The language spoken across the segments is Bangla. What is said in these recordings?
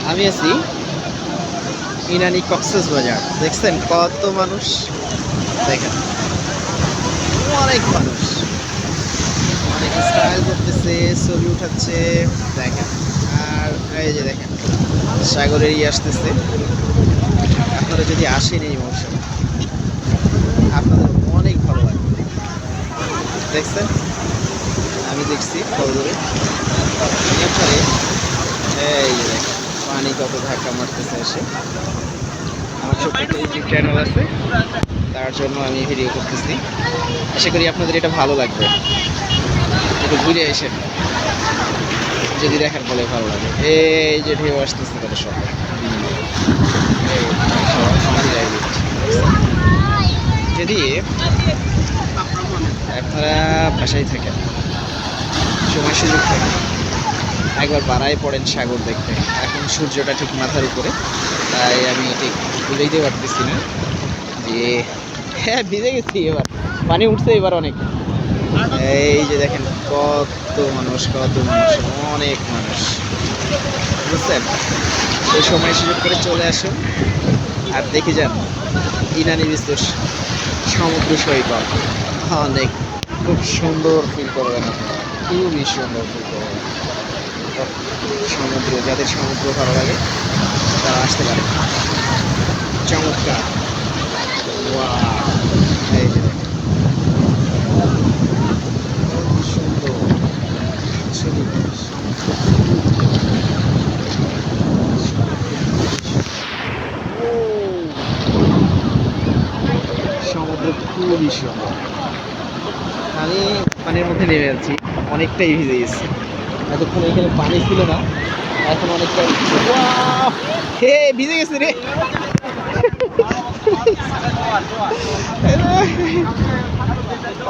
আমি আছি ইনানি কক্সবাজার। দেখছেন কত মানুষ, দেখেন অনেক মানুষ, অনেক স্টাইল করতেছে, ছবি উঠাচ্ছে, দেখেন। আর এই যে দেখেন সাগরের আসতেছে। আপনারা যদি আসেন এই মৌসুমে আপনাদের অনেক ভালো লাগবে। দেখছেন, আমি দেখছি কলদরে এরপরে এই যে দেখেন পানি কত ধাক্কা মারতেছে এসে। আমার ছোট্ট একটা ইউটিউব চ্যানেল আছে, তার জন্য আমি ভিডিও করতেছি। আশা করি আপনাদের এটা ভালো লাগবে। একটু ঘুরে এসে যদি দেখার ফলে ভালো লাগে। এই যে ঢেউ আসতেছে তাদের সঙ্গে, যদি আপনারা বাসায় থাকেন, সময় সুযোগ থাকে, একবার বাড়ায় পড়েন সাগর দেখতে। এখন সূর্যটা ঠিক মাথার উপরে, তাই আমি ঠিক বুঝাইতে পারতেছি না যে হ্যাঁ ভিজে গেছি। এবার পানি উঠছে এবার অনেক। এই যে দেখেন কত মানুষ, কত মানুষ, অনেক মানুষ, বুঝছেন? এই সময় সুযোগ করে চলে আসুন আর দেখে যান ইনানি বিস্তুর সমুদ্র সৈকত। অনেক খুব সুন্দর ফিল করবেন আপনারা, খুবই সুন্দর ফিল করবেন। সমুদ্র, যাদের সমুদ্র ভালো লাগে তারা আসতে পারে। চমৎকার। ওয়াও, এই যে দেখেন সুন্দর ছবি। সমুদ্র খুবই সুন্দর। আমি পানির মধ্যে নেমে আছি, অনেকটাই ভিজে গেছি। এতক্ষণ এখানে পানি ছিল না, এখন অনেকটাই। ওয়াও, হে ভিজে গেছে রে।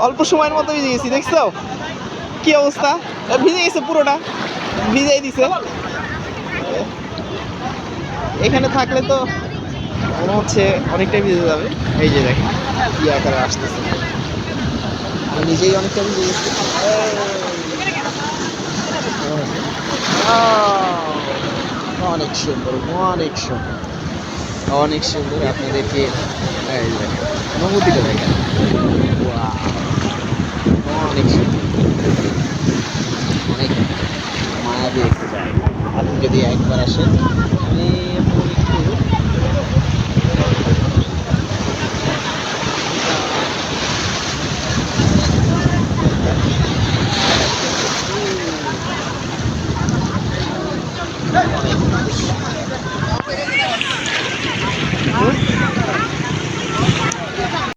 অল্প সময়ের মতো ভিজে গেছি, দেখছো কি অবস্থা? ভিজে গেছে পুরোটা, ভিজাই দিছে। এখানে থাকলে তো মনে হচ্ছে অনেকটাই ভিজে যাবে। এই যে দেখেন কি আকারে আসতেছে, আমি নিজেই অনেকটা ভিজে গেছি। অনেক সুন্দর, অনেক সুন্দর, অনেক সুন্দর। আপনাদেরকে এই দেখেন অনুভূতিটা দেখেন। Wow, অনেক সুন্দর, অনেক মায়াবী একটু জায়গা। আপনি যদি একবার আসেন, আমি এখন একটু